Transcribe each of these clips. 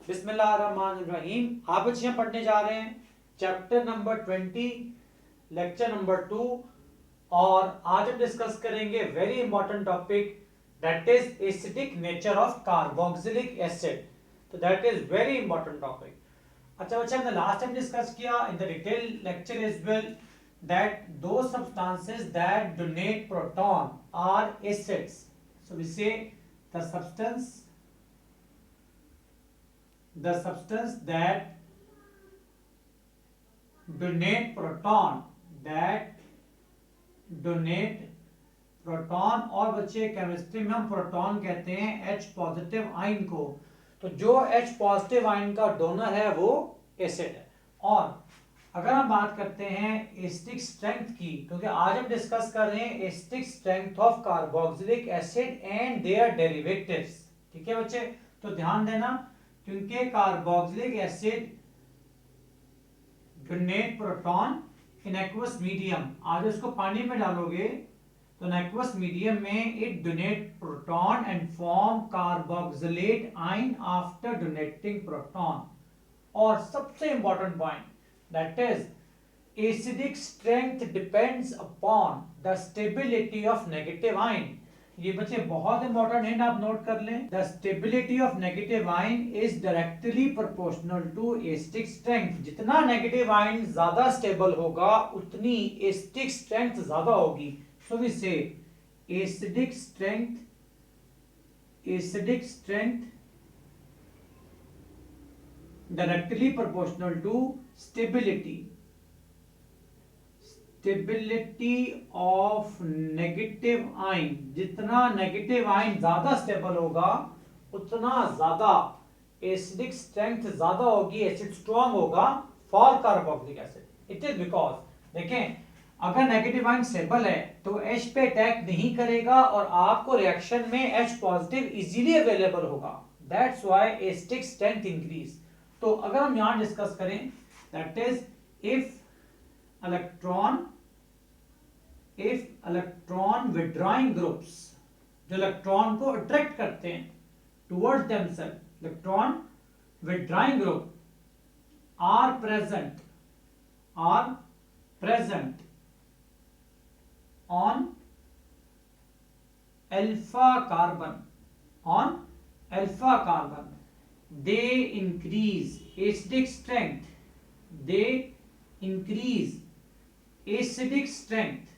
बिस्मिल्लाहिर्रहमानिर्रहीम। आप बच्चे हम पढ़ने जा रहे हैं चैप्टर नंबर 20 लेक्चर नंबर 2 और आज हम डिस्कस करेंगे very important topic that is acidic nature of carboxylic acid. तो that is very important topic. अच्छा बच्चे, हमने लास्ट टाइम डिस्कस किया in the detail lecture as well that those substances that donate proton are acids. So we say the substance that donate proton और बच्चे chemistry में हम proton कहते हैं H पॉजिटिव आयन को। तो जो H पॉजिटिव आयन का डोनर है वो एसिड है। और अगर हम बात करते हैं एसिडिक स्ट्रेंथ की, क्योंकि आज हम डिस्कस कर रहे हैं acidic strength of carboxylic acid and their derivatives. ठीक है बच्चे, तो ध्यान देना क्योंकि carboxylic acid donate proton in aqueous medium. आज उसको पानी में डालोगे तो एक्वस मीडियम में it donate proton and form carboxylate ion after donating proton. और सबसे important point that is acidic strength depends upon the stability of negative ion। ये बच्चे बहुत इंपॉर्टेंट है ना, आप नोट कर लें। The stability of negative ion is directly proportional to acidic strength। जितना negative ion ज्यादा स्टेबल होगा उतनी acidic strength ज्यादा होगी। So we say acidic strength directly proportional to stability of negative ion। जितना negative ion ज्यादा स्टेबल होगा उतना ज्यादा एसिडिक स्ट्रेंथ ज्यादा होगी, एसिड स्ट्रॉन्ग होगा for carboxylic acid. It is because देखें, अगर नेगेटिव आयन स्टेबल है तो H पे अटैक नहीं करेगा और आपको रिएक्शन में H पॉजिटिव इजीली अवेलेबल होगा। That's why acidic strength increase. तो अगर हम यहां डिस्कस करें that is if electron withdrawing groups, जो इलेक्ट्रॉन को अट्रैक्ट करते हैं towards themselves, electron withdrawing group are present on alpha carbon, they increase acidic strength, acidic strength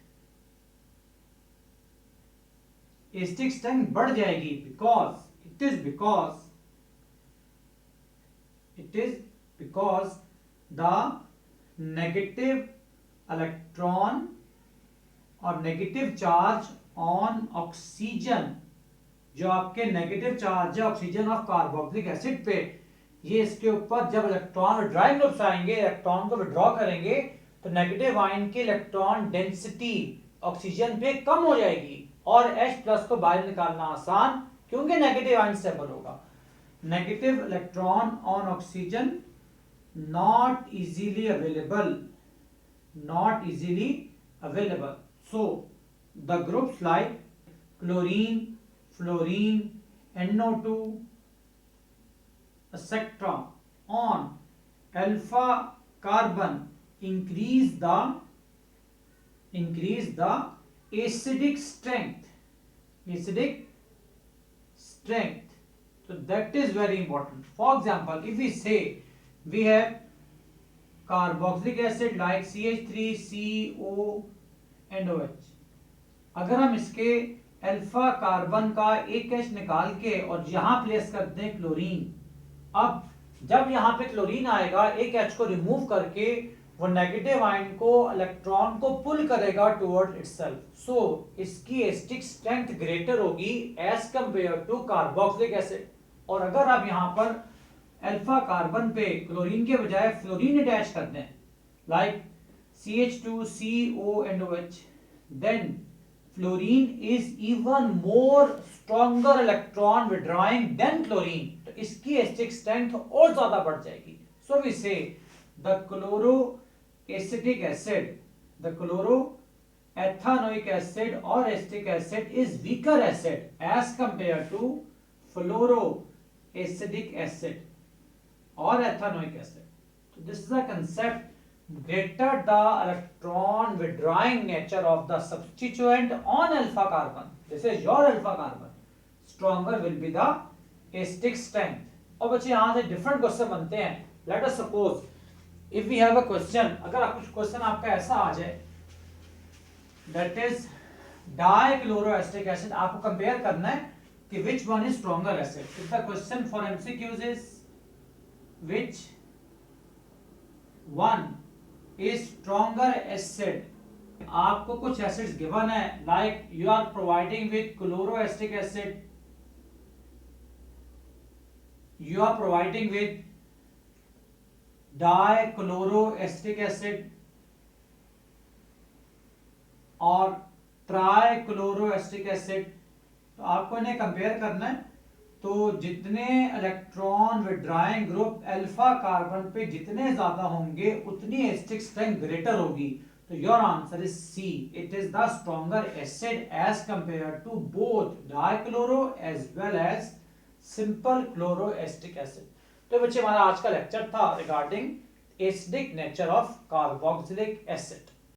बढ़ जाएगी because the negative electron और नेगेटिव चार्ज ऑन ऑक्सीजन, जो आपके negative charge है ऑक्सीजन ऑफ कार्बोक्सिलिक एसिड पे, ये इसके ऊपर जब इलेक्ट्रॉन विड्रॉइंग ग्रुप्स आएंगे, इलेक्ट्रॉन को विड्रॉ करेंगे तो नेगेटिव आयन की इलेक्ट्रॉन डेंसिटी ऑक्सीजन पे कम हो जाएगी और H प्लस को बाहर निकालना आसान, क्योंकि नेगेटिव आयन स्टेबल होगा। Negative electron on oxygen not easily available। So the groups like chlorine, fluorine, NO2 etc. on alpha carbon increase the acidic strength। So that is very important। For example, if we say we have carboxylic acid like CH3CO and OH, अगर हम इसके alpha carbon का एक H निकाल के और यहां place करते हैं क्लोरीन, अब जब यहां पे क्लोरीन आएगा एक H को रिमूव करके वो नेगेटिव आयन को इलेक्ट्रॉन को पुल करेगा टुवर्ड इटसेल्फ। सो इसकी एसिडिक स्ट्रेंथ ग्रेटर होगी as compare to carboxylic acid. और अगर आप यहां पर अल्फा कार्बन पे क्लोरीन के बजाय फ्लोरीन अटैच करते हैं like CH2CO and OH, then fluorine is even more stronger electron withdrawing than chlorine। तो इसकी एसिडिक स्ट्रेंथ और ज्यादा बढ़ जाएगी। So we say the chloroacetic acid, the chloroethanoic acid or acetic acid is weaker acid as compared to fluoroacidic acid। or ethanoic acid. So this is a concept. Greater the electron withdrawing nature of the substituent on alpha carbon, this is your alpha carbon, stronger will be the acidic strength. और बच्चे यहाँ से different question बनते हैं. Let us suppose if we have a question, अगर आप कुछ question आपका ऐसा आ जाए, that is dichloroacetic acid, आपको compare करना है कि which one is stronger acid. If the question for MCQs is which one is stronger acid, आपको कुछ acids given है, like you are providing with chloroacetic acid, you are providing with dichloroacetic acid और trichloroacetic acid, तो आपको इन्हें compare करना है. तो जितने electron withdrawing group alpha carbon पे जितने ज्यादा होंगे उतनी एसिडिक स्ट्रेंथ ग्रेटर होगी. तो your answer is C, it is the stronger acid as compare to both dichloro as well as simple chloroacetic acid. तो बच्चे हमारा आज का लेक्चर था regarding acidic nature of carboxylic acid.